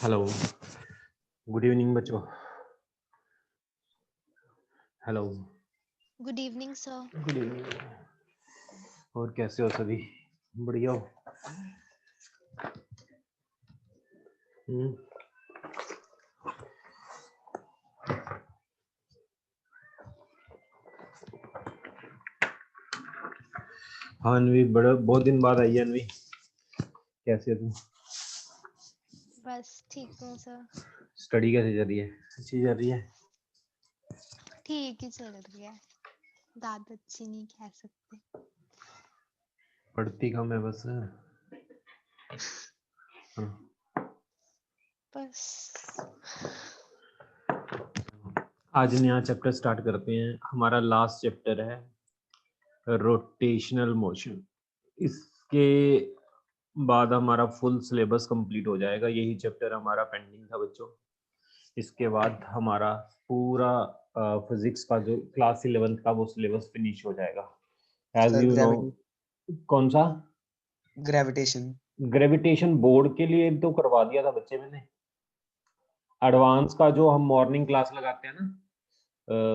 Hello, good evening बच्चों। Hello, good evening sir. Good evening. और कैसे हो सभी? बढ़िया हो? हाँ अनवी, बहुत दिन बाद आई है अनवी, कैसे है तू? बस ठीक हूँ सर। स्टडी कैसे चल रही है? अच्छी चल रही है? ठीक ही चल रही है, ज्यादा अच्छी नहीं कह सकते। पढ़ती कम है बस। हाँ। बस आज नया चैप्टर स्टार्ट करते हैं। हमारा लास्ट चैप्टर है रोटेशनल मोशन। इसके बाद हमारा फुल सिलेबस कंप्लीट हो जाएगा। यही चैप्टर हमारा पेंडिंग था बच्चों। इसके बाद हमारा पूरा फिजिक्स का जो क्लास 11th का वो सिलेबस फिनिश हो जाएगा। As you know. कौन सा? ग्रेविटेशन। ग्रेविटेशन बोर्ड के लिए तो करवा दिया था बच्चे मैंने। एडवांस का जो हम मॉर्निंग क्लास लगाते हैं ना,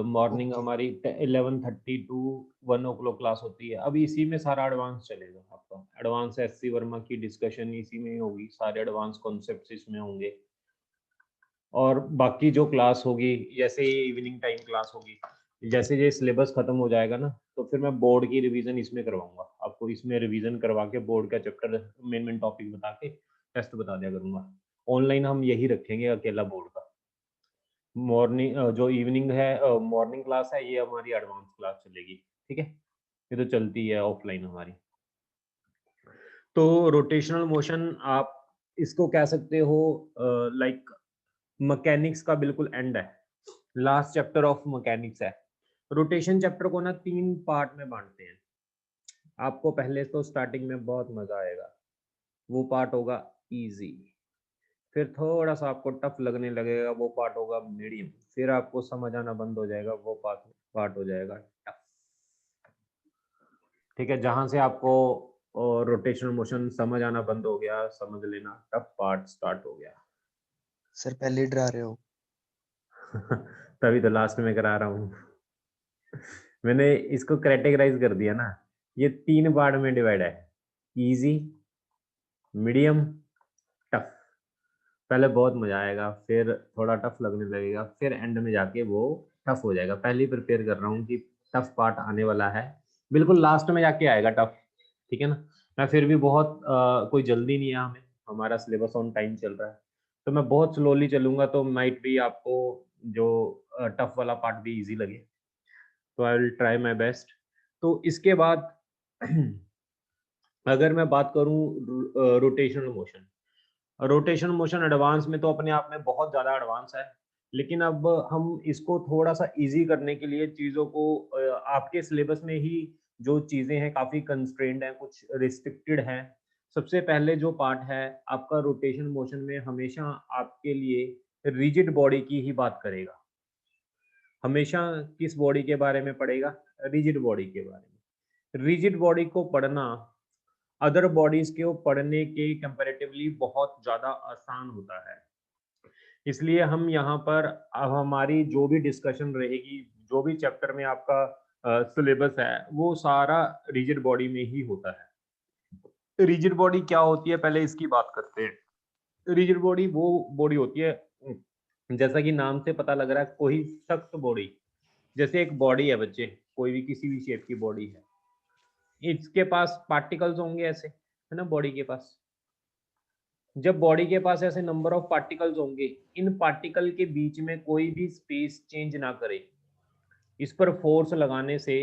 मॉर्निंग हमारी 11:30 टू 1 o'clock क्लास होती है। अब इसी में सारा एडवांस चलेगा आपका। एडवांस एससी वर्मा की डिस्कशन इसी में ही होगी, सारे एडवांस कॉन्सेप्ट्स इसमें होंगे। और बाकी जो क्लास होगी, जैसे इवनिंग टाइम क्लास होगी, जैसे ये सिलेबस खत्म हो जाएगा ना, तो फिर मैं बोर्ड की रिवीजन इसमें करवाऊंगा आपको। इसमें रिवीजन करवा के बोर्ड का चैप्टर मेन टॉपिक बता के टेस्ट बता दिया करूंगा। ऑनलाइन हम यही रखेंगे अकेला बोर्ड का। मॉर्निंग जो इवनिंग है, मॉर्निंग क्लास है, ये हमारी एडवांस क्लास चलेगी। ठीक है, ये तो चलती है ऑफलाइन हमारी। तो रोटेशनल मोशन आप इसको कह सकते हो लाइक मैकेनिक्स का बिल्कुल एंड है, लास्ट चैप्टर ऑफ मैकेनिक्स है। रोटेशन चैप्टर को ना 3 पार्ट में बांटते हैं। आपको पहले तो स्टार्टिंग में बहुत मजा आएगा, वो पार्ट होगा इजी। फिर थोड़ा सा आपको टफ लगने लगेगा, वो पार्ट होगा मीडियम। फिर आपको समझ आना बंद हो जाएगा, वो पार्ट हो जाएगा टफ। ठीक है, जहां से आपको रोटेशनल मोशन समझ आना बंद हो गया, समझ लेना टफ पार्ट स्टार्ट हो गया। सर पहले ही डरा रहे हो। तभी तो लास्ट में करा रहा हूँ। मैंने इसको कैटेगराइज कर दिया ना, ये 3 पार्ट में डिवाइड है, इजी, मीडियम, टफ। पहले बहुत मजा आएगा, फिर थोड़ा टफ लगने लगेगा, फिर एंड में जाके वो टफ हो जाएगा। पहले ही प्रिपेयर कर रहा हूँ कि टफ पार्ट आने वाला है, बिल्कुल लास्ट में जाके आएगा टफ। ठीक है ना। मैं फिर भी बहुत कोई जल्दी नहीं है हमें, हमारा सिलेबस ऑन टाइम चल रहा है, तो मैं बहुत स्लोली चलूंगा, तो माइट भी आपको जो टफ वाला पार्ट भी इजी लगे। तो I will try my best. तो इसके बाद अगर मैं बात करूं rotational motion, rotation motion advance में तो अपने आप में बहुत ज़्यादा एडवांस है, लेकिन अब हम इसको थोड़ा सा इजी करने के लिए चीज़ों को आपके सिलेबस में ही जो चीज़ें हैं काफ़ी कंस्ट्रेंड हैं, कुछ रिस्ट्रिक्टेड हैं। सबसे पहले जो पार्ट है आपका, रोटेशन मोशन में हमेशा आपके लिए रिजिड बॉडी की ही बात करेगा। हमेशा किस बॉडी के बारे में पढ़ेगा? रिजिड बॉडी के बारे में। रिजिड बॉडी को पढ़ना अदर बॉडीज के पढ़ने के कंपैरेटिवली बहुत ज़्यादा आसान होता है। इसलिए हम यहाँ पर अब हमारी जो भी डिस्कशन रहेगी जो भी चैप्टर में आपका सिलेबस है वो सारा रिजिड बॉडी में ही होता है। रिजिड बॉडी क्या होती है पहले इसकी बात करते हैं। रिजिड बॉडी वो बॉडी होती है, जैसा कि नाम से पता लग रहा है, कोई सख्त बॉडी। जैसे एक बॉडी है बच्चे, कोई भी किसी भी शेप की बॉडी है, इसके पास पार्टिकल्स होंगे ऐसे, है ना, बॉडी के पास। जब बॉडी के पास ऐसे नंबर ऑफ पार्टिकल्स होंगे, इन पार्टिकल के बीच में कोई भी स्पेस चेंज ना करे, इस पर फोर्स लगाने से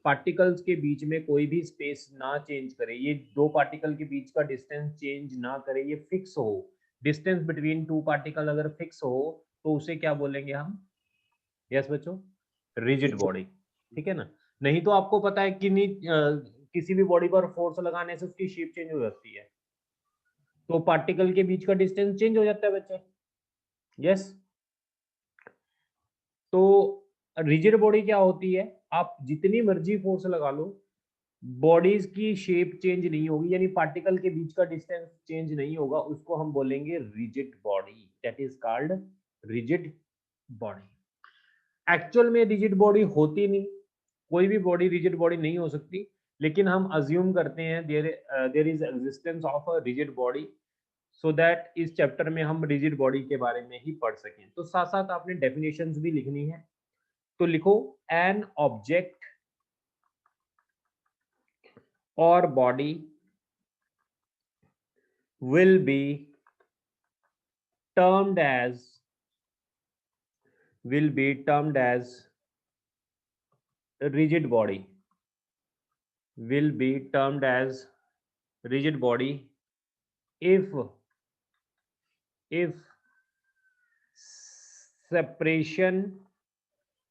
पार्टिकल्स के बीच में कोई भी स्पेस ना चेंज करे, ये दो पार्टिकल के बीच का डिस्टेंस चेंज ना करे, ये फिक्स हो, डिस्टेंस बिटवीन टू पार्टिकल अगर फिक्स हो तो उसे क्या बोलेंगे हम? यस बच्चों, रिजिड बॉडी, ठीक है ना। नहीं तो आपको पता है कि किसी भी बॉडी पर फोर्स लगाने से उसकी शेप चेंज हो जाती है, तो पार्टिकल के बीच का डिस्टेंस चेंज हो जाता है बच्चे। यस, तो रिजिड बॉडी क्या होती है? आप जितनी मर्जी फोर्स लगा लो, बॉडीज की शेप चेंज नहीं होगी, यानी पार्टिकल के बीच का डिस्टेंस चेंज नहीं होगा, उसको हम बोलेंगे rigid body. That is called rigid body. Actual में रिजिड बॉडी होती नहीं, कोई भी बॉडी रिजिड बॉडी नहीं हो सकती, लेकिन हम अज्यूम करते हैं there is existence of a rigid body, so that इस चैप्टर में हम रिजिड बॉडी के बारे में ही पढ़ सकें। तो साथ साथ आपने डेफिनेशंस भी लिखनी है, तो लिखो एन ऑब्जेक्ट और body will be termed as rigid body, will be termed as rigid body if separation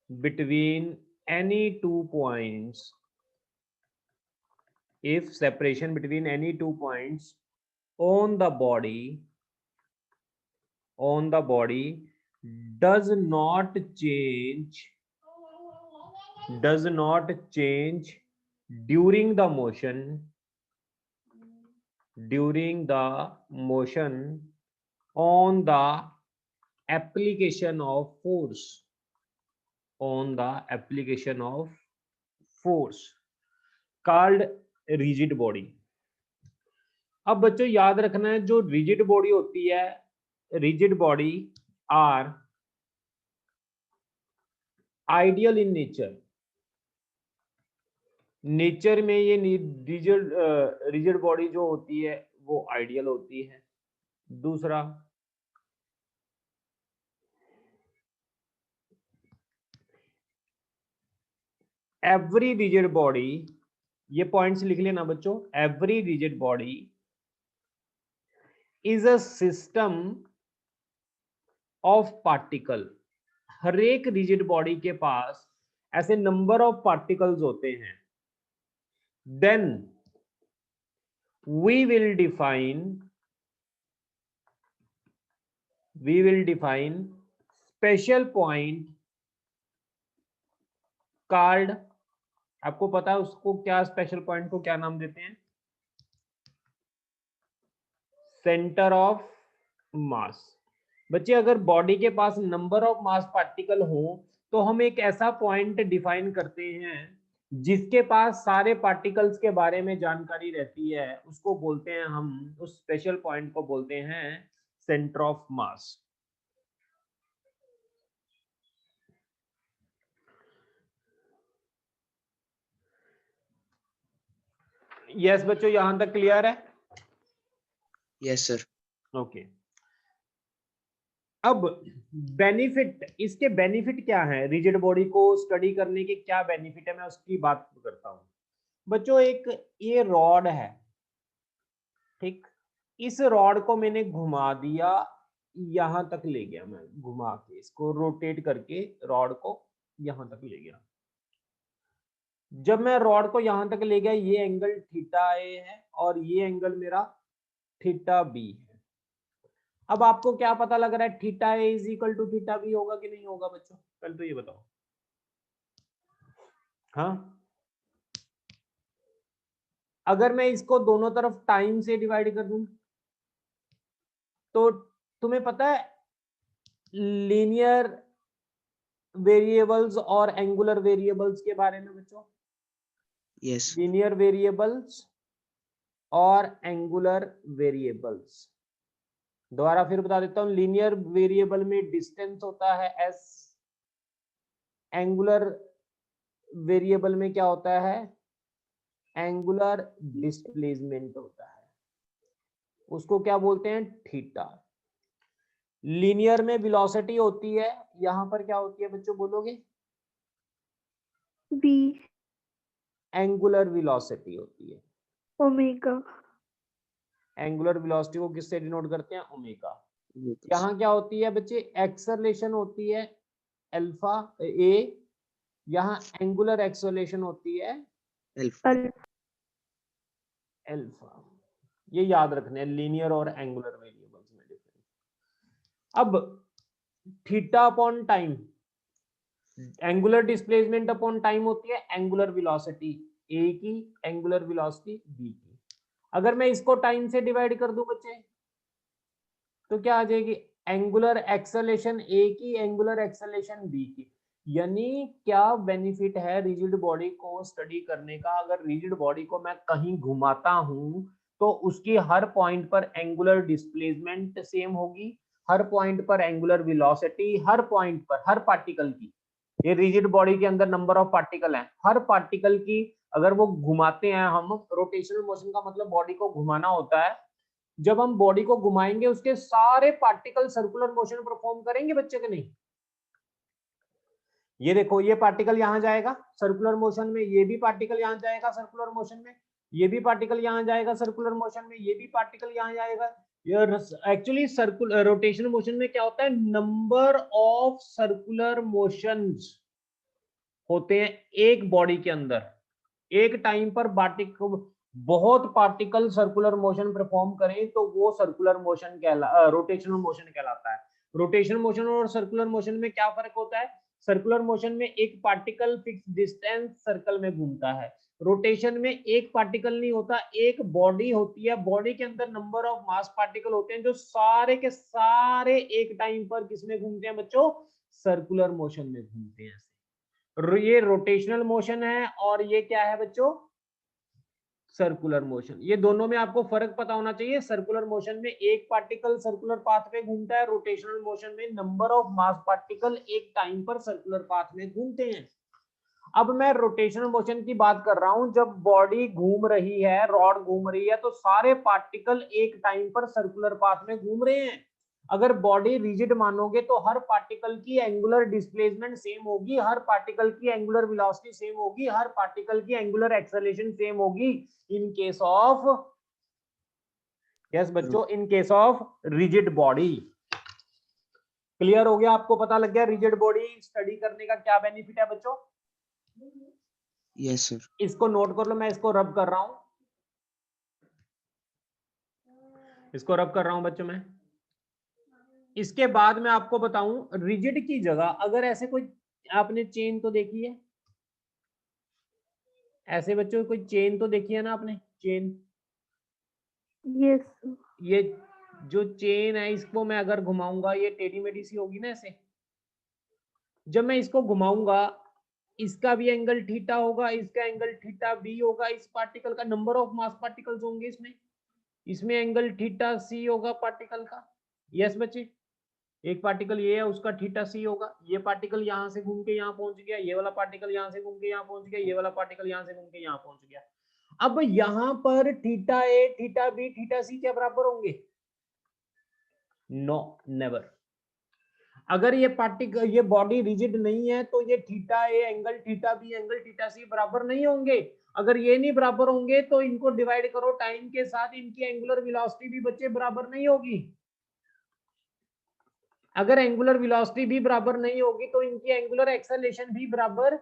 between any 2 points, if separation between any 2 points on the body does not change during the motion on the application of force called rigid body। अब बच्चों याद रखना है, जो rigid body होती है, rigid body are ideal in nature में ये रिजिड बॉडी जो होती है वो आइडियल होती है। दूसरा, एवरी रिजिड बॉडी, ये पॉइंट्स लिख लेना बच्चों, every rigid body is a system of particle. हर एक रिजिड बॉडी के पास ऐसे नंबर ऑफ पार्टिकल्स होते हैं। Then we will define special point called, आपको पता है उसको क्या, स्पेशल पॉइंट को क्या नाम देते हैं? Centre of mass. बच्चे अगर बॉडी के पास नंबर ऑफ मास पार्टिकल हो तो हम एक ऐसा पॉइंट डिफाइन करते हैं जिसके पास सारे पार्टिकल्स के बारे में जानकारी रहती है, उसको बोलते हैं हम, उस स्पेशल पॉइंट को बोलते हैं सेंटर ऑफ मास। यस बच्चों, यहां तक क्लियर है? Yes sir. ओके। अब बेनिफिट, इसके बेनिफिट क्या है? रिजिड बॉडी को स्टडी करने के क्या बेनिफिट है, मैं उसकी बात करता हूं बच्चों। एक ये रॉड है, ठीक, इस रॉड को मैंने घुमा दिया, यहां तक ले गया, मैं घुमा के इसको रोटेट करके रॉड को यहां तक ले गया। जब मैं रॉड को यहां तक ले गया, ये एंगल थीटा ए है और ये एंगल मेरा थीटा बी है। अब आपको क्या पता लग रहा है, theta A is equal to theta B होगा कि नहीं होगा बच्चों? पहले तो ये बताओ। हाँ, अगर मैं इसको दोनों तरफ टाइम से डिवाइड कर दूं तो तुम्हें पता है लीनियर वेरिएबल्स और एंगुलर वेरिएबल्स के बारे में बच्चों? Yes. लीनियर वेरिएबल्स और एंगुलर वेरिएबल्स। दोबारा फिर बता देता हूं, लीनियर वेरिएबल में डिस्टेंस होता है s, एंगुलर वेरिएबल में क्या होता है? एंगुलर डिस्प्लेसमेंट होता है, उसको क्या बोलते हैं? थीटा। लीनियर में वेलोसिटी होती है, यहां पर क्या होती है बच्चों, बोलोगे? b एंगुलर वेलोसिटी होती है। ओमेगा एंगुलर वेलोसिटी को किससे डिनोट करते हैं? ओमेगा। Yes. यहाँ क्या होती है बच्चे? एक्सेलरेशन होती है अल्फा ए, यहाँ एंगुलर एक्सेलरेशन होती है Alpha. अल्फा। ये याद रखना है, लीनियर और एंगुलर वेरिएबल्स में डिफरेंस। अब theta upon time, angular displacement upon time होती है एंगुलर वेलोसिटी ए की, एंगुलर वेलोसिटी बी की। अगर मैं इसको टाइम से डिवाइड कर दूं बच्चे, तो क्या आ जाएगी? एंगुलर एक्सेलरेशन ए की, एंगुलर एक्सेलरेशन बी की। यानी क्या बेनिफिट है रिजिड बॉडी को स्टडी करने का? अगर रिजिड बॉडी को मैं कहीं घुमाता हूं तो उसकी हर पॉइंट पर एंगुलर डिस्प्लेसमेंट सेम होगी, हर पॉइंट पर एंगुलर वेलोसिटी, हर पॉइंट पर, हर पार्टिकल की, ये रिजिड बॉडी के अंदर नंबर ऑफ पार्टिकल हैं, हर पार्टिकल की अगर वो घुमाते हैं हम, रोटेशनल मोशन का मतलब बॉडी को घुमाना होता है, जब हम बॉडी को घुमाएंगे उसके सारे पार्टिकल सर्कुलर मोशन परफॉर्म करेंगे बच्चे के नहीं? ये देखो, ये पार्टिकल यहां जाएगा सर्कुलर मोशन में, ये भी पार्टिकल यहां जाएगा सर्कुलर मोशन में, ये भी पार्टिकल यहां जाएगा सर्कुलर मोशन में, ये भी पार्टिकल यहां जाएगा। एक्चुअली सर्कुलर रोटेशनल मोशन में क्या होता है? नंबर ऑफ सर्कुलर मोशंस होते हैं एक बॉडी के अंदर, एक टाइम पर बहुत पार्टिकल सर्कुलर मोशन परफॉर्म करें तो वो सर्कुलर मोशन रोटेशनल मोशन कहलाता है। रोटेशनल मोशन और सर्कुलर मोशन में क्या फर्क होता है? सर्कुलर मोशन में एक पार्टिकल फिक्स डिस्टेंस सर्कल में घूमता है, रोटेशन में एक पार्टिकल नहीं होता, एक बॉडी होती है, बॉडी के अंदर नंबर ऑफ मास पार्टिकल होते हैं जो सारे के सारे एक टाइम पर किसमें घूमते हैं बच्चों? सर्कुलर मोशन में घूमते हैं। ये रोटेशनल मोशन है और ये क्या है बच्चों? Circular motion. ये दोनों में आपको फर्क पता होना चाहिए। सर्कुलर मोशन में एक पार्टिकल सर्कुलर पाथ में घूमता है, रोटेशनल मोशन में नंबर ऑफ मास पार्टिकल एक टाइम पर सर्कुलर पाथ में घूमते हैं। अब मैं रोटेशनल मोशन की बात कर रहा हूं, जब बॉडी घूम रही है, रॉड घूम रही है, तो सारे पार्टिकल एक टाइम पर सर्कुलर पाथ में घूम रहे हैं। अगर बॉडी रिजिड मानोगे तो हर पार्टिकल की एंगुलर डिस्प्लेसमेंट सेम होगी, हर पार्टिकल की एंगुलर वेलोसिटी सेम होगी, हर पार्टिकल की एंगुलर एक्सेलरेशन सेम होगी इन केस ऑफ, यस बच्चों, in case of rigid body. Clear हो गया? आपको पता लग गया रिजिड बॉडी स्टडी करने का क्या बेनिफिट है बच्चों? Yes, sir. इसको नोट कर लो, मैं इसको रब कर रहा हूं, इसको रब कर रहा हूं बच्चों मैं। इसके बाद मैं आपको बताऊं, रिजिड की जगह अगर ऐसे कोई, आपने चेन तो देखी है, ऐसे बच्चों कोई चेन तो देखी है ना आपने? चेन, यस ये जो चेन है इसको मैं अगर घुमाऊंगा ये टेढ़ी मेढ़ी सी होगी ना ऐसे। जब मैं इसको घुमाऊंगा इसका भी एंगल थीटा होगा, इसका एंगल थीटा बी होगा, इस पार्टिकल का नंबर ऑफ मास पार्टिकल्स होंगे इसमें, इसमें एंगल थीटा सी होगा पार्टिकल का। यस बच्चे, एक पार्टिकल ये है उसका थीटा सी होगा, ये पार्टिकल यहां से घूम के यहां पहुंच गया, ये वाला पार्टिकल यहां से घूम के यहां पहुंच गया, ये वाला पार्टिकल यहां से घूम के यहां पहुंच गया। अब यहां पर theta A, theta B, theta C क्या बराबर होंगे? No, never. अगर ये पार्टिकल, ये बॉडी रिजिड नहीं है तो ये theta A angle theta B angle theta C बराबर नहीं होंगे। अगर ये नहीं बराबर होंगे तो इनको डिवाइड करो टाइम के साथ, इनकी एंगुलर वेलोसिटी भी बच्चे बराबर नहीं होगी। अगर एंगुलर वेलोसिटी भी बराबर नहीं होगी तो इनकी एंगुलर एक्सेलरेशन भी बराबर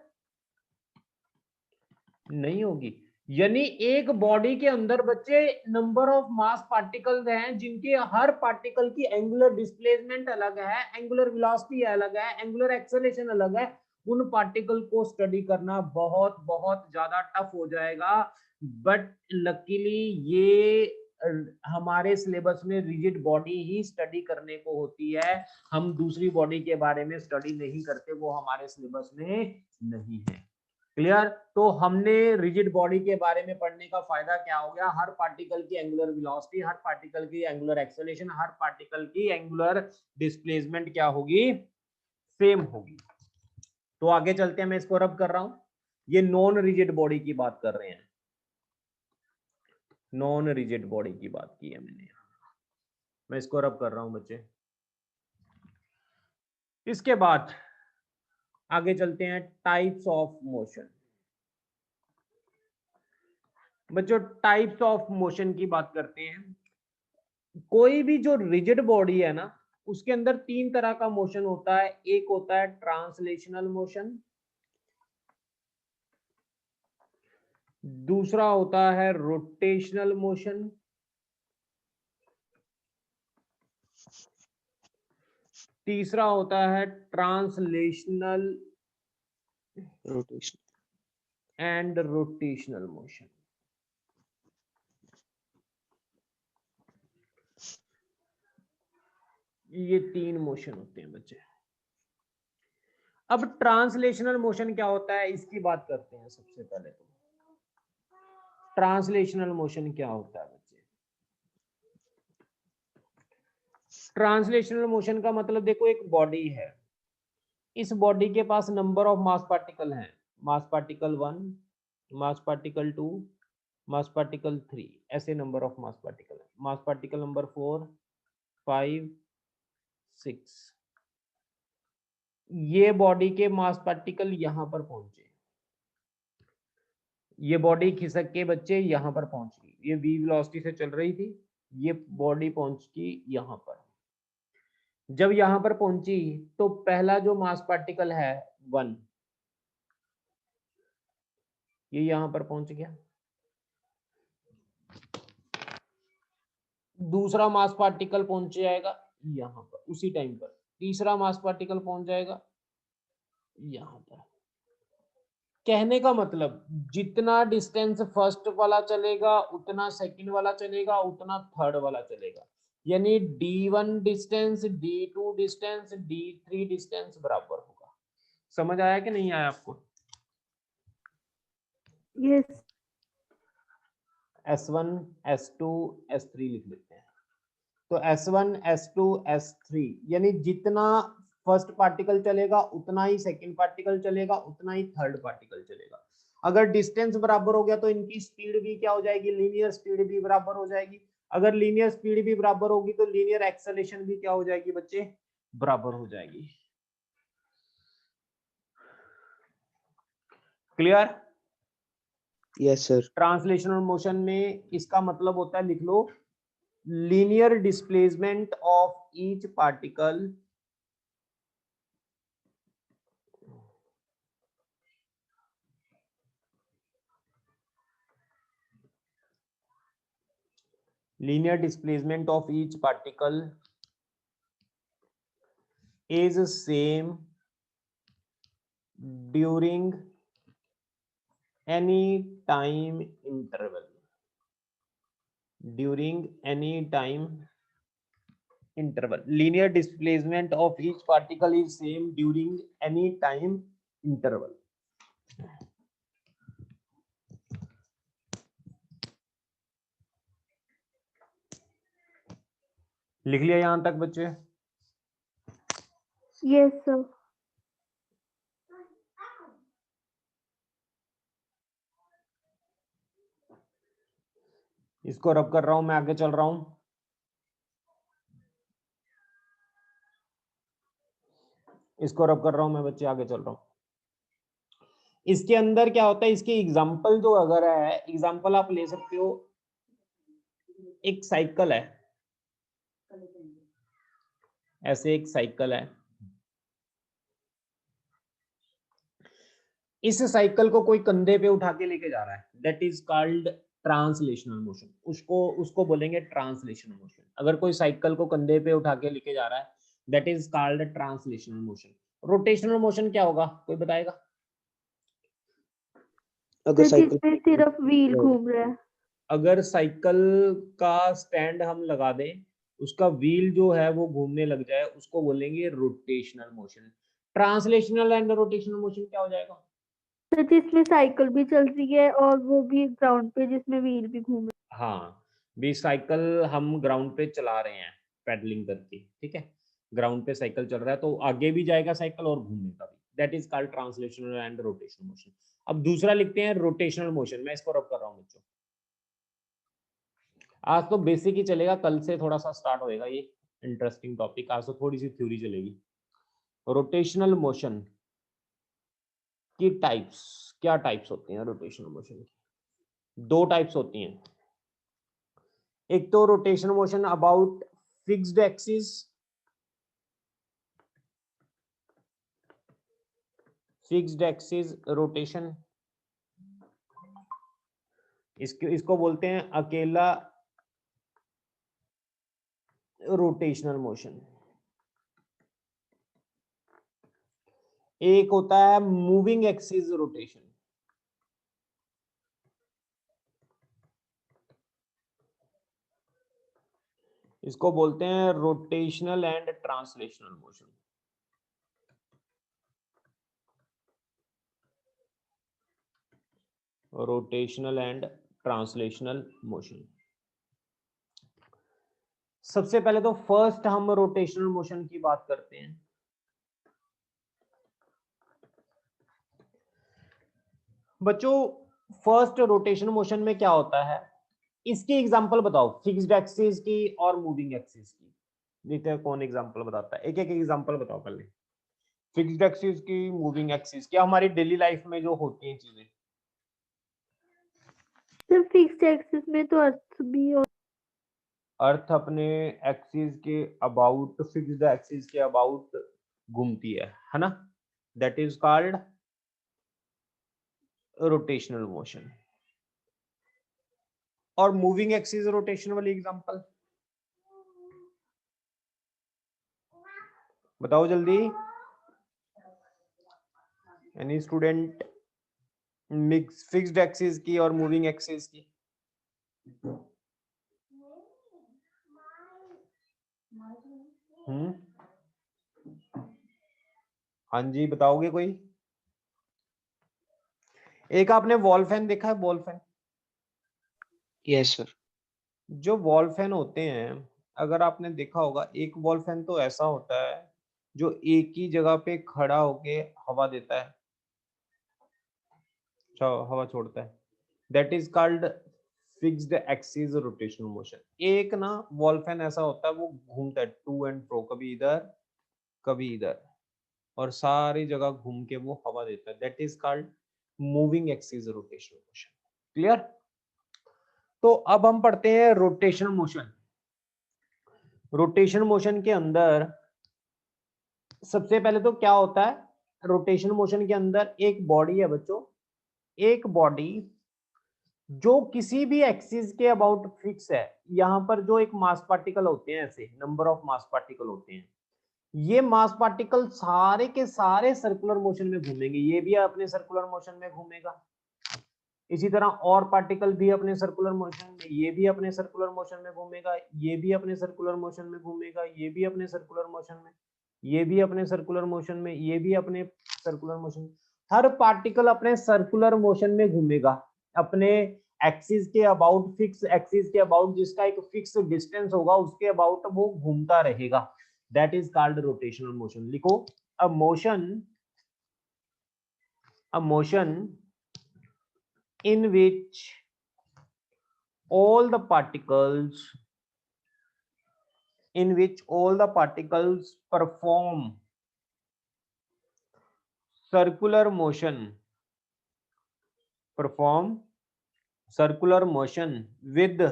नहीं होगी। यानी एक बॉडी के अंदर बच्चे नंबर ऑफ मास पार्टिकल्स हैं जिनके हर पार्टिकल की एंगुलर डिस्प्लेसमेंट अलग है, एंगुलर वेलोसिटी अलग है, एंगुलर एक्सेलरेशन अलग है। उन पार्टिकल को स्टडी करना बहुत बहुत ज्यादा टफ हो जाएगा। बट लकीली ये हमारे सिलेबस में रिजिड बॉडी ही स्टडी करने को होती है, हम दूसरी बॉडी के बारे में स्टडी नहीं करते, वो हमारे सिलेबस में नहीं है। क्लियर? तो हमने रिजिड बॉडी के बारे में पढ़ने का फायदा क्या हो गया, हर पार्टिकल की एंगुलर वेलोसिटी, हर पार्टिकल की एंगुलर एक्सेलरेशन, हर पार्टिकल की एंगुलर डिस्प्लेसमेंट क्या होगी, सेम होगी। तो आगे चलते हैं, मैं इसको रब कर रहा हूं, ये नॉन रिजिड बॉडी की बात कर रहे हैं, नॉन रिजिड बॉडी की बात की है मैंने, मैं इसको रब कर रहा हूं बच्चे। इसके बाद आगे चलते हैं, टाइप्स ऑफ मोशन। बच्चों टाइप्स ऑफ मोशन की बात करते हैं। कोई भी जो रिजिड बॉडी है ना, उसके अंदर तीन तरह का मोशन होता है। एक होता है ट्रांसलेशनल मोशन, दूसरा होता है रोटेशनल मोशन, तीसरा होता है translational rotation, and rotational motion. ये तीन मोशन होते हैं बच्चे। अब ट्रांसलेशनल मोशन क्या होता है, इसकी बात करते हैं सबसे पहले। तो ट्रांसलेशनल मोशन क्या होता है बच्चे? ट्रांसलेशनल मोशन का मतलब देखो, एक बॉडी है, इस बॉडी के पास नंबर ऑफ मास पार्टिकल हैं, मास पार्टिकल 1, मास पार्टिकल 2, मास पार्टिकल 3, ऐसे नंबर ऑफ मास पार्टिकल है। मास पार्टिकल नंबर 4, 5, 6, ये बॉडी के मास पार्टिकल यहां पर पहुंचे, ये बॉडी खिसक के बच्चे यहां पर पहुंच गई, ये v वेलोसिटी से चल रही थी, ये बॉडी पहुंच गई यहां पर। जब यहां पर पहुंची तो पहला जो मास पार्टिकल है 1, ये यहां पर पहुंच गया। दूसरा मास पार्टिकल पहुंच जाएगा यहां पर उसी टाइम पर, तीसरा मास पार्टिकल पहुंच जाएगा यहां पर। कहने का मतलब, जितना डिस्टेंस फर्स्ट वाला चलेगा उतना सेकंड वाला चलेगा, उतना थर्ड वाला चलेगा। यानी D1 distance, D2 distance, D3 distance बराबर होगा। समझ आया कि नहीं आया आपको? यस। S1, S2, S3 लिख लेते हैं। तो S1, S2, S3 यानी जितना फर्स्ट पार्टिकल चलेगा उतना ही सेकंड पार्टिकल चलेगा, उतना ही थर्ड पार्टिकल चलेगा। अगर डिस्टेंस बराबर हो गया तो इनकी स्पीड भी क्या हो जाएगी, लीनियर स्पीड भी बराबर हो जाएगी। अगर लीनियर स्पीड भी बराबर होगी तो लीनियर एक्सेलरेशन भी क्या हो जाएगी बच्चे, बराबर हो जाएगी। Clear? Yes sir. Translational motion में इसका मतलब होता है, लिख लो, linear displacement of each particle is same during any time interval. Linear displacement of each particle is same during any time interval. लिख लिया यहां तक बच्चे? Yes sir. इसको रब कर रहा हूं, मैं आगे चल रहा हूं। इसको रब कर रहा हूं मैं बच्चे, आगे चल रहा हूं। इसके अंदर क्या होता है, इसके एग्जाम्पल जो अगर है, एग्जाम्पल आप ले सकते हो, एक साइकिल है, ऐसे एक साइकिल है, इस साइकिल को कोई कंधे पे उठा के लेके जा रहा है, that is called translational motion. उसको बोलेंगे ट्रांसलेशनल मोशन। अगर कोई साइकिल को कंधे पे उठा के लेके जा रहा है, that is called translational motion. Rotational motion क्या होगा, कोई बताएगा? अगर जिस साइकिल पे सिर्फ व्हील घूम रहा है। अगर साइकिल का स्टैंड हम लगा दें, उसका व्हील जो है वो घूमने लग जाए, उसको बोलेंगे rotational motion. Translational and rotational motion क्या हो जाएगा? तो जिसमें साइकिल भी चल रही है और वो भी ग्राउंड पे जिसमें व्हील भी घूम रहा हाँ, भी साइकिल हम ग्राउंड पे चला रहे हैं पेडलिंग करके, ठीक है, ग्राउंड पे साइकिल चल रहा है तो आगे भी जाएगा साइकिल और घूमेगा भी, that is called translational and rotational motion. अब दूसरा लिखते हैं रोटेशनल मोशन, मैं इसको रब कर रहा हूँ बच्चों। आज तो बेसिक ही चलेगा, कल से थोड़ा सा स्टार्ट होएगा ये इंटरेस्टिंग टॉपिक, आज तो थोड़ी सी थ्योरी चलेगी। रोटेशनल मोशन की टाइप्स, क्या टाइप्स होती हैं रोटेशनल मोशन की? दो टाइप्स होती हैं। एक तो rotational motion about fixed axis, fixed axis rotation, इसको बोलते हैं अकेला रोटेशनल मोशन। एक होता है मूविंग एक्सिस रोटेशन, इसको बोलते हैं rotational and translational motion. Rotational and translational motion. सबसे पहले तो फर्स्ट हम रोटेशनल मोशन की बात करते हैं। बच्चों फर्स्ट रोटेशनल मोशन में क्या होता है, इसकी एग्जांपल बताओ, फिक्स्ड एक्सिस की और मूविंग एक्सिस की। देखते हैं कौन एग्जांपल बताता है, एक एक एग्जांपल बताओ पहले। फिक्स्ड एक्सिस की, मूविंग एक्सिस की, हमारी डेली लाइफ में जो होती हैं चीजें। सिर्फ फिक्स्ड एक्सिस में तो अर्थ भी और अर्थ अपने एक्सिस के अबाउट, फिक्स्ड एक्सिस के अबाउट घूमती है ना, that is called rotational motion. और मूविंग एक्सिस रोटेशन वाली एग्जांपल बताओ जल्दी, any student mix fixed axis की और मूविंग एक्सिस की। हाँ जी बताओगे कोई? एक आपने वॉल फैन देखा है, वॉल फैन? Yes, sir. जो वॉल फैन होते हैं, अगर आपने देखा होगा, एक वॉल फैन तो ऐसा होता है जो एक ही जगह पे खड़ा होके हवा देता है, हवा छोड़ता है, that is called fixed axis rotational motion. एक ना वॉल फैन ऐसा होता है, वो घूमता है टू एंड फ्रो, कभी इधर कभी इधर, और सारी जगह घूम के वो हवा देता है, that is called moving axis rotational motion. Clear? तो अब हम पढ़ते हैं रोटेशनल मोशन। रोटेशनल मोशन के अंदर सबसे पहले तो क्या होता है, रोटेशनल मोशन के अंदर एक बॉडी है बच्चों, एक बॉडी जो किसी भी एक्सिस के अबाउट फिक्स है। यहां पर जो एक मास पार्टिकल होते हैं, ऐसे नंबर ऑफ मास पार्टिकल होते हैं, ये मास पार्टिकल सारे के सारे सर्कुलर मोशन में घूमेंगे, ये भी अपने सर्कुलर मोशन में घूमेगा, इसी तरह और पार्टिकल भी अपने सर्कुलर मोशन में, ये भी अपने सर्कुलर मोशन में घूमेगा, ये भी अपने सर्कुलर मोशन में घूमेगा, ये भी अपने सर्कुलर मोशन में, ये भी अपने सर्कुलर मोशन में, ये भी अपने सर्कुलर मोशन। हर पार्टिकल अपने सर्कुलर मोशन में घूमेगा, अपने एक्सिस के अबाउट, फिक्स एक्सिस के अबाउट, जिसका एक फिक्स डिस्टेंस होगा उसके अबाउट वो घूमता रहेगा, that is called rotational motion. लिखो, a motion in which all the particles perform circular motion with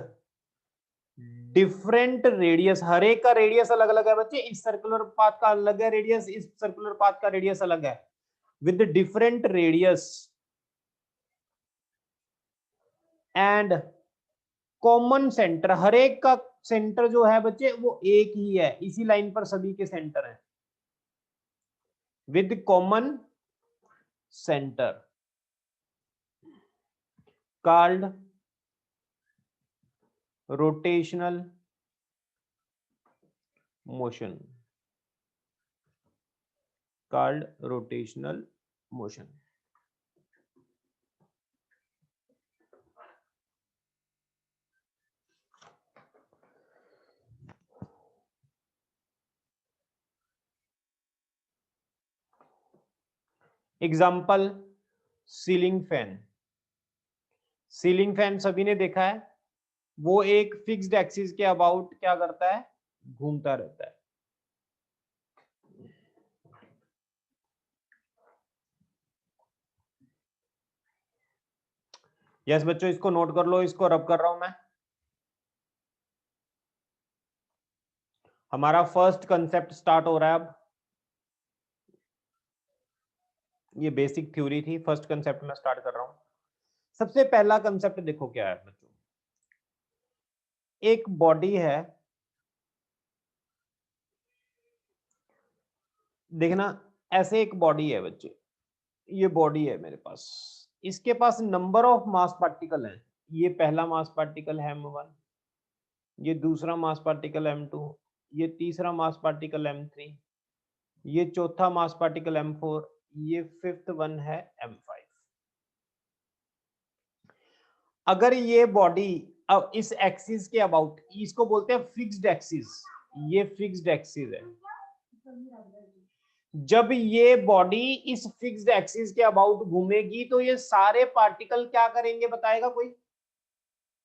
different radius। हर एक का रेडियस अलग अलग है बच्चे, इस सर्कुलर पाथ का अलग है रेडियस, इस सर्कुलर पाथ का रेडियस अलग है, with different radius and common centre. हर एक का सेंटर जो है बच्चे वो एक ही है, इसी लाइन पर सभी के सेंटर हैं, with common centre, called rotational motion, called rotational motion. Example ceiling fan. Ceiling fan सभी ने देखा है, वो एक फिक्स्ड एक्सिस के अबाउट क्या करता है, घूमता रहता है। यस बच्चों, इसको नोट कर लो, इसको रब कर रहा हूं मैं। हमारा फर्स्ट कंसेप्ट स्टार्ट हो रहा है अब। ये बेसिक थ्योरी थी, फर्स्ट कंसेप्ट में स्टार्ट कर रहा हूं। सबसे पहला कंसेप्ट देखो क्या है बच्चों, एक बॉडी है, देखना ऐसे एक बॉडी है बच्चे, ये बॉडी है मेरे पास, इसके पास नंबर ऑफ मास पार्टिकल है। ये पहला मास पार्टिकल है m1, ये दूसरा मास पार्टिकल m2, ये तीसरा मास पार्टिकल m3, ये चौथा मास पार्टिकल m4, ये फिफ्थ वन है m5। अगर ये बॉडी अब इस एक्सिस के अबाउट, इसको बोलते हैं फिक्स्ड एक्सिस, ये फिक्स्ड एक्सिस है। जब ये बॉडी इस फिक्स्ड एक्सिस के अबाउट घूमेगी तो ये सारे पार्टिकल क्या करेंगे, बताएगा कोई?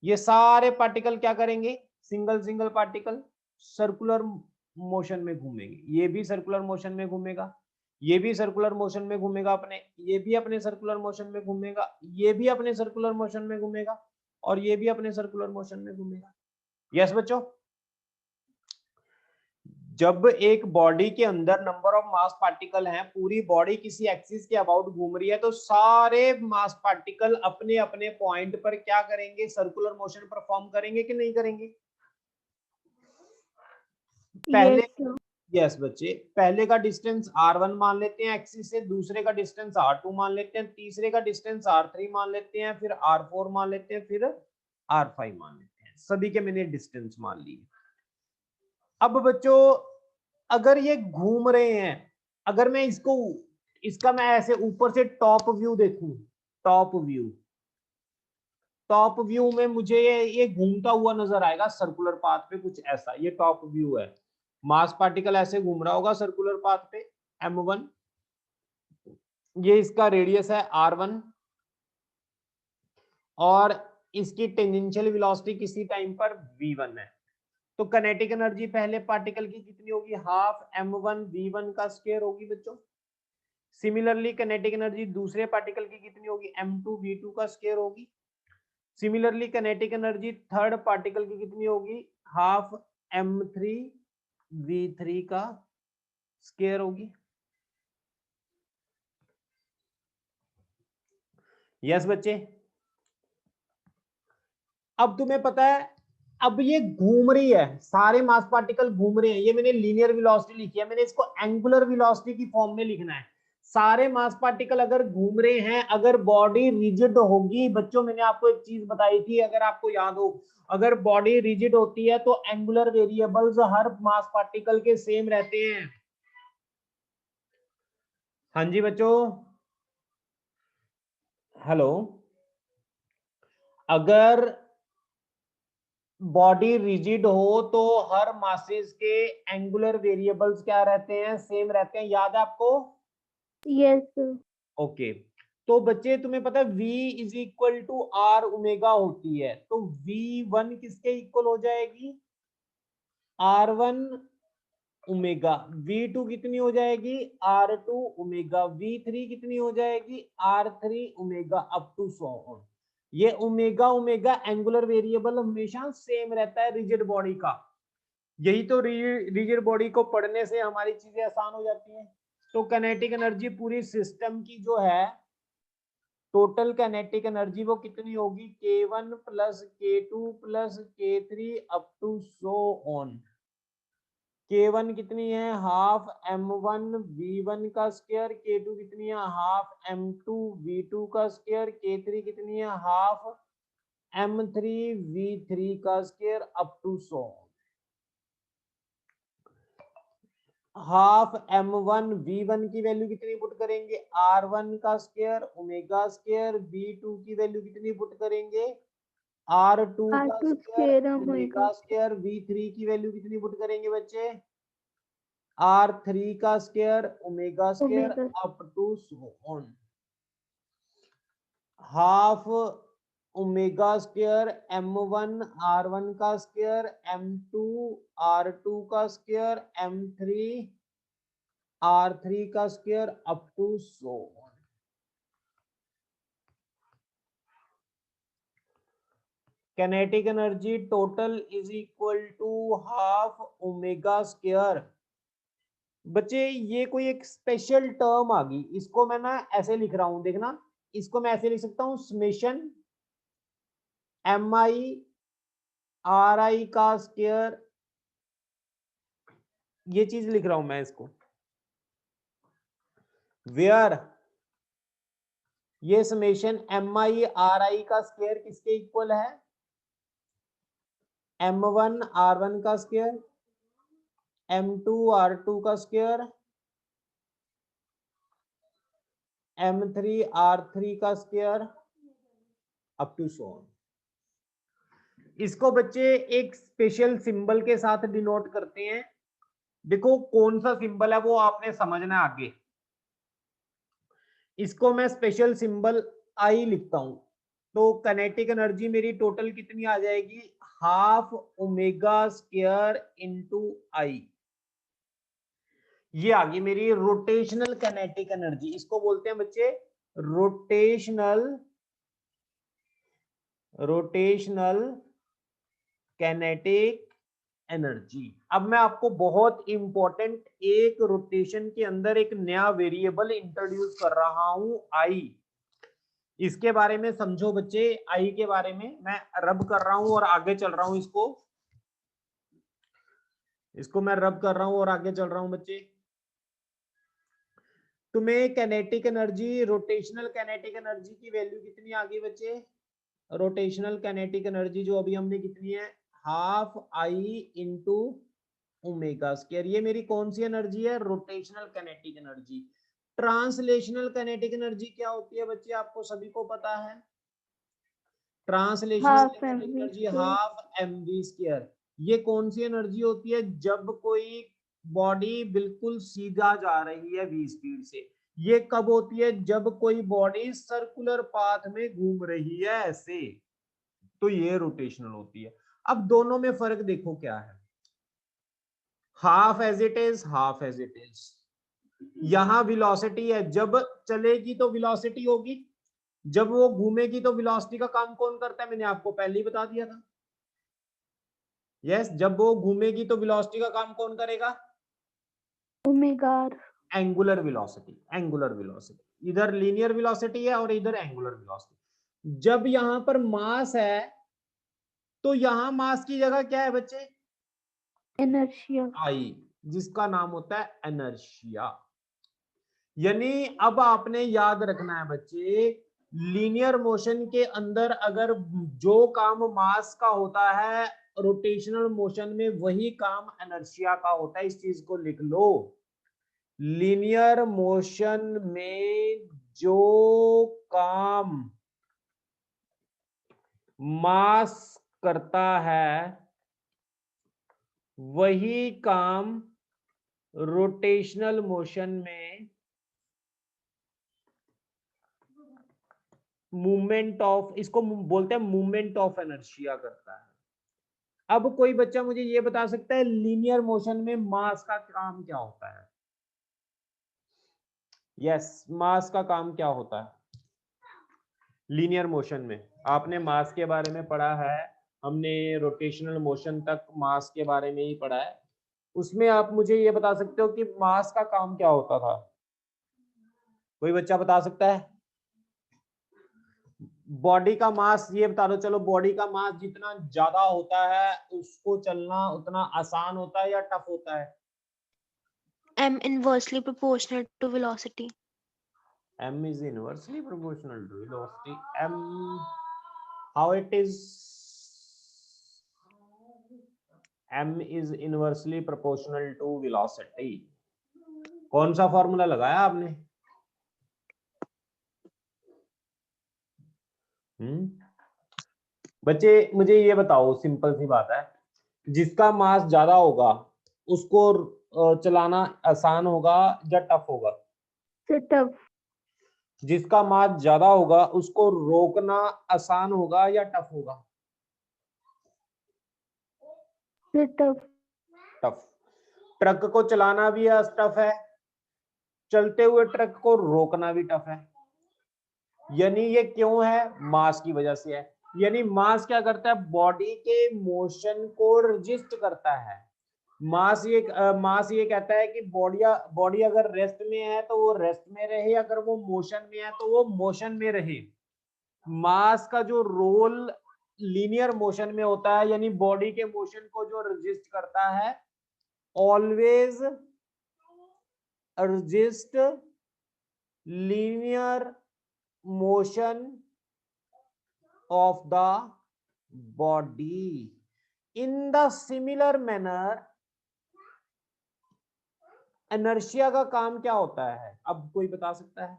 ये सारे पार्टिकल क्या करेंगे, single single particle circular motion में घूमेंगे। ये भी सर्कुलर मोशन में घूमेगा, ये भी सर्कुलर मोशन में घूमेगा अपने, ये भी अपने सर्कुलर मोशन में घूमेगा, ये भी अपने सर्कुलर मोशन में घूमेगा, और ये भी अपने सर्कुलर मोशन में घूमेगा। यस बच्चों, जब एक बॉडी के अंदर नंबर ऑफ मास पार्टिकल हैं, पूरी बॉडी किसी एक्सिस के अबाउट घूम रही है, तो सारे मास पार्टिकल अपने अपने पॉइंट पर क्या करेंगे, सर्कुलर मोशन परफॉर्म करेंगे कि नहीं करेंगे? पहले यस बच्चे, पहले का डिस्टेंस r1 मान लेते हैं एक्सिस से, दूसरे का डिस्टेंस r2 मान लेते हैं, तीसरे का डिस्टेंस r3 मान लेते हैं, फिर r4 मान लेते हैं, फिर r5 मान लेते हैं। सभी के मैंने डिस्टेंस मान लिए। अब बच्चों अगर ये घूम रहे हैं, अगर मैं इसका मैं ऐसे ऊपर से टॉप व्यू देखूं, टॉप व्यू में मुझे ये घूमता हुआ नजर आएगा सर्कुलर पाथ पे, कुछ ऐसा। ये टॉप व्यू है, मास पार्टिकल ऐसे घूम रहा होगा सर्कुलर पाथ पे m1, ये इसका रेडियस है r1, और इसकी टेंजेंशियल वेलोसिटी किसी टाइम पर v1 है। तो काइनेटिक एनर्जी पहले पार्टिकल की कितनी होगी, हाफ m1 v1 का स्क्वायर होगी बच्चों। सिमिलरली काइनेटिक एनर्जी दूसरे पार्टिकल की कितनी होगी, m2 v2 का स्क्वायर होगी। Similarly kinetic energy third particle की कितनी होगी, हाफ m3 v3 का स्क्वायर होगी। यस बच्चे, अब तुम्हें पता है, अब ये घूम रही है, सारे मास पार्टिकल घूम रहे हैं, ये मैंने लीनियर वेलोसिटी लिखी है, मैंने इसको एंगुलर वेलोसिटी की फॉर्म में लिखना है। सारे मास पार्टिकल अगर घूम रहे हैं, अगर बॉडी रिजिड होगी, बच्चों मैंने आपको एक चीज बताई थी अगर आपको याद हो, अगर बॉडी रिजिड होती है तो एंगुलर वेरिएबल्स हर मास पार्टिकल के सेम रहते हैं। हाँ जी बच्चों, हेलो, अगर बॉडी रिजिड हो तो हर मासेस के एंगुलर वेरिएबल्स क्या रहते हैं, सेम रहते हैं, याद है आपको? यस ओके, तो बच्चे तुम्हें पता है v is equal to R omega होती है, तो v1 किसके इक्वल हो जाएगी, r1 ओमेगा, v2 कितनी हो जाएगी, r2 ओमेगा, v3 कितनी हो जाएगी, r3 omega, up to so on. ये ओमेगा ओमेगा एंगुलर वेरिएबल हमेशा सेम रहता है रिजिड बॉडी का। यही तो रिजिड बॉडी को पढ़ने से हमारी चीजें आसान हो जाती हैं। तो काइनेटिक एनर्जी पूरी सिस्टम की जो है, टोटल काइनेटिक एनर्जी वो कितनी होगी, k1 plus k2 plus k3 up to so on. k1 कितनी है, हाफ m1 v1 का स्क्वायर, k2 कितनी है, हाफ m2 v2 का स्क्वायर, k3 कितनी है, हाफ m3 v3 का square up to so half m1 v1 की वैल्यू कितनी पुट करेंगे r1 का स्क्वायर ओमेगा स्क्वायर v2 की वैल्यू कितनी पुट करेंगे r2 का R2 square square omega square v3 की वैल्यू कितनी पुट करेंगे बच्चे r3 का square omega square omega up to so on half omega square m1 r1 का स्क्वायर m2 r2 का स्क्वायर m3 r3 का square up to so on kinetic energy total is equal to half omega square बच्चे ये कोई एक special term आ गई इसको मैं ना ऐसे लिख रहा हूं देखना इसको मैं ऐसे लिख सकता हूं समेशन mi ri का स्क्वायर ये चीज लिख रहा हूं मैं इसको वेयर ये समेशन mi ri का स्क्वायर किसके इक्वल है m1 r1 का स्क्वायर m2 r2 का स्क्वायर m3 r3 का square up to so on इसको बच्चे एक स्पेशल सिंबल के साथ डिनोट करते हैं देखो कौन सा सिंबल है वो आपने समझना है आगे इसको मैं स्पेशल सिंबल आई लिखता हूं तो काइनेटिक एनर्जी मेरी टोटल कितनी आ जाएगी half omega square into I ये आ गई मेरी रोटेशनल काइनेटिक एनर्जी इसको बोलते हैं बच्चे रोटेशनल काइनेटिक एनर्जी अब मैं आपको बहुत इंपॉर्टेंट एक रोटेशन के अंदर एक नया वेरिएबल इंट्रोड्यूस कर रहा हूं आई इसके बारे में समझो बच्चे आई के बारे में मैं रब कर रहा हूं और आगे चल रहा हूं इसको मैं रब कर रहा हूं और आगे चल रहा हूं बच्चे तुम्हें kinetic energy rotational kinetic energy की वैल्यू कितनी आ गई बच्चे रोटेशनल काइनेटिक एनर्जी जो अभी हमने कितनी है half I into omega square ये मेरी कौन सी एनर्जी है rotational kinetic energy translational kinetic energy क्या होती है बच्चे आपको सभी को पता है translational kinetic energy half mv square ये कौन सी एनर्जी होती है जब कोई बॉडी बिल्कुल सीधा जा रही है v स्पीड से ये कब होती है जब कोई बॉडी सर्कुलर पाथ में घूम रही है ऐसे तो ये रोटेशनल होती है अब दोनों में फर्क देखो क्या है हाफ एज इट इज यहां वेलोसिटी है जब चलेगी तो वेलोसिटी होगी जब वो घूमेगी तो वेलोसिटी का काम कौन करता है मैंने आपको पहले ही बता दिया था यस जब वो घूमेगी तो वेलोसिटी का काम कौन करेगा ओमेगा एंगुलर वेलोसिटी इधर लीनियर वेलोसिटी है और इधर एंगुलर वेलोसिटी जब यहां पर मास है तो यहां मास की जगह क्या है बच्चे इनर्शिया आई जिसका नाम होता है इनर्शिया यानी अब आपने याद रखना है बच्चे लीनियर मोशन के अंदर अगर जो काम मास का होता है रोटेशनल मोशन में वही काम इनर्शिया का होता है इस चीज को लिख लो लीनियर मोशन में जो काम मास करता है वही काम रोटेशनल मोशन में मूवमेंट ऑफ इसको बोलते हैं मूवमेंट ऑफ इनर्शिया करता है अब कोई बच्चा मुझे ये बता सकता है लीनियर मोशन में मास का काम क्या होता है यस मास का काम क्या होता है लीनियर मोशन में आपने मास के बारे में पढ़ा है हमने रोटेशनल मोशन तक मास के बारे में ही पढ़ा है उसमें आप मुझे ये बता सकते हो कि मास का काम क्या होता था कोई बच्चा बता सकता है बॉडी का मास ये बता दो चलो बॉडी का मास जितना ज्यादा होता है उसको चलना उतना आसान होता है या टफ होता है m inversely proportional to velocity m is inversely proportional to velocity m how it is m is inversely proportional to velocity. कौन सा फॉर्मूला लगाया आपने? बच्चे मुझे ये बताओ, सिंपल सी बात है, जिसका मास ज्यादा होगा उसको चलाना आसान होगा या टफ होगा? टफ। जिसका मास ज्यादा होगा उसको रोकना आसान होगा या टफ होगा? टफ। टफ। ट्रक को चलाना भी टफ है, चलते हुए ट्रक को रोकना भी टफ है। यानी ये क्यों है? मास की वजह से है। यानी मास क्या करता है? बॉडी के मोशन को रजिस्ट करता है। मास ये कहता है कि बॉडी अगर रेस्ट में है तो वो रेस्ट में रहे, अगर वो मोशन में है तो वो मोशन में रहे। मास का जो रोल लीनियर मोशन में होता है, यानी बॉडी के मोशन को जो रजिस्ट करता है, always resist linear motion of the body. In the similar manner, inertia का काम क्या होता है? अब कोई बता सकता है?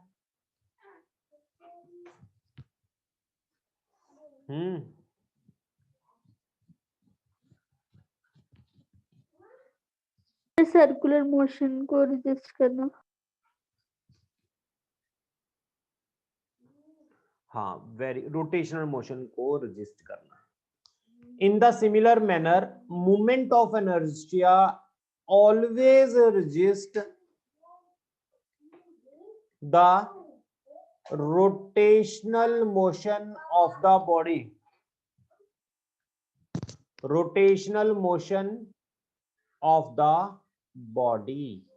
सर्कुलर मोशन को रजिस्ट करना। हाँ, वेरी रोटेशनल मोशन को रजिस्ट करना। In the similar manner, movement of inertia always resist the rotational motion of the body. Rotational motion of the body.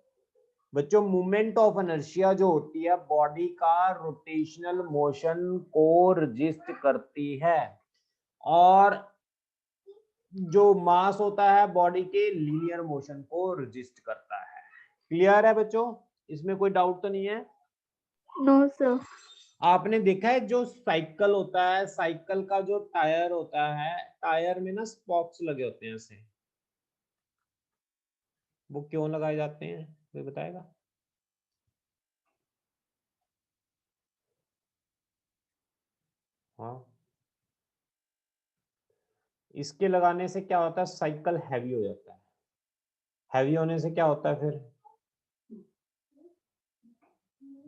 बच्चों, मूवमेंट ऑफ इनर्शिया जो होती है बॉडी का रोटेशनल मोशन को रजिस्ट करती है, और जो मास होता है बॉडी के लीनियर मोशन को रजिस्ट करता है। क्लियर है बच्चों? इसमें कोई डाउट तो नहीं है? No sir. आपने देखा है जो साइकिल होता है, साइकिल का जो टायर होता है, टायर में ना स्पॉक्स लगे होते हैं ऐसे, वो क्यों लगाए जाते हैं? कोई बताएगा? हाँ, इसके लगाने से क्या होता है? साइकिल हैवी हो जाता है। हैवी होने से क्या होता है फिर?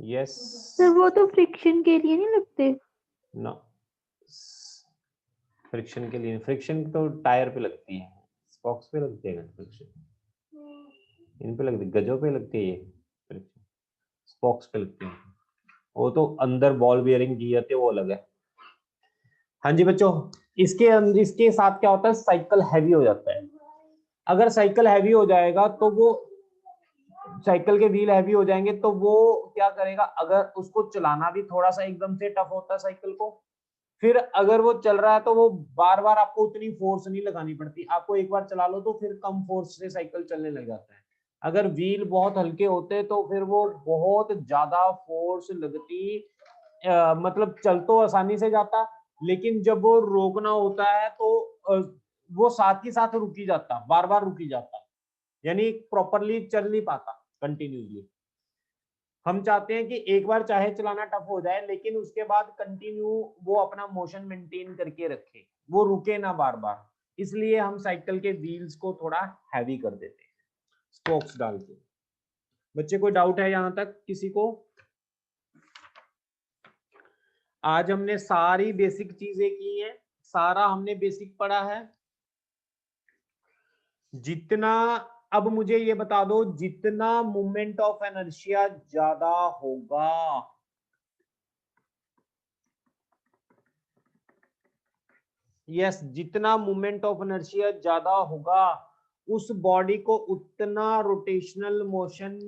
यस सर वो तो फ्रिक्शन के लिए नहीं लगते? ना, फ्रिक्शन के लिए। फ्रिक्शन तो टायर पे लगती है, स्पॉक्स पे लगती है फ्रिक्शन, इन पे लगती है, गजों पे लगती है, ये फ्रिक्शन स्पॉक्स पे लगती है। वो तो अंदर बॉल बियरिंग की जाती है, वो अलग है। हाँ जी बच्चों, इसके साथ क्या होता है? साइकिल हैवी हो जाता है। अगर साइकिल हैवी हो जाएगा तो वो साइकिल के व्हील हैवी हो जाएंगे तो वो क्या करेगा? अगर उसको चलाना भी थोड़ा सा एकदम से टफ होता है साइकिल को, फिर अगर वो चल रहा है तो वो बार बार आपको उतनी फोर्स नहीं लगानी पड़ती, आपको एक बार चला लो तो फिर कम फोर्स से साइकिल चलने लग जाता है। अगर व्हील बहुत हल्के होते तो फिर वो बहुत ज्यादा फोर्स लगती, मतलब चल तो आसानी से जाता, लेकिन जब वो रोकना होता है तो वो साथ ही साथ रुकी जाता, बार बार रुकी जाता, यानी प्रॉपरली चल नहीं पाता कंटिन्यूसली। हम चाहते हैं कि एक बार चाहे चलाना टफ हो जाए लेकिन उसके बाद कंटिन्यू वो अपना मोशन मेंटेन करके रखे, वो रुके ना बार बार। इसलिए हम साइकिल के व्हील्स को थोड़ा हैवी कर देते हैं स्पोक्स डाल के। बच्चे कोई डाउट है यहां तक किसी को? आज हमने सारी बेसिक चीजें की हैं, सारा हमने बेसिक पढ़ा है। जितना, अब मुझे ये बता दो, जितना मूवमेंट ऑफ इनर्शिया ज्यादा होगा, यस, जितना मूवमेंट ऑफ इनर्शिया ज्यादा होगा उस बॉडी को उतना रोटेशनल मोशन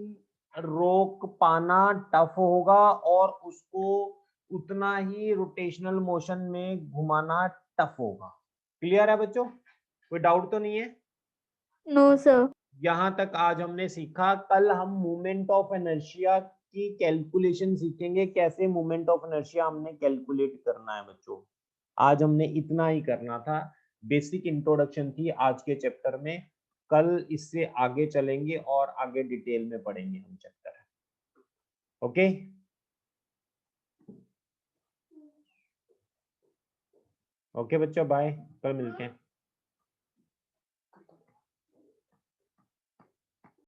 रोक पाना टफ होगा और उसको उतना ही रोटेशनल मोशन में घुमाना टफ होगा। क्लियर है बच्चों? कोई डाउट तो नहीं है? No sir. यहां तक आज हमने सीखा। कल हम मूवमेंट ऑफ इनर्शिया की कैलकुलेशन सीखेंगे, कैसे मूवमेंट ऑफ इनर्शिया हमने कैलकुलेट करना है बच्चों। आज हमने इतना ही करना था, बेसिक इंट्रोडक्शन थी आज के चैप्टर में। कल इससे आगे चलेंगे और आगे डिटेल में पढ़ेंगे हम चैप्टर। ओके ओके बच्चों, बाय, कल मिलते हैं।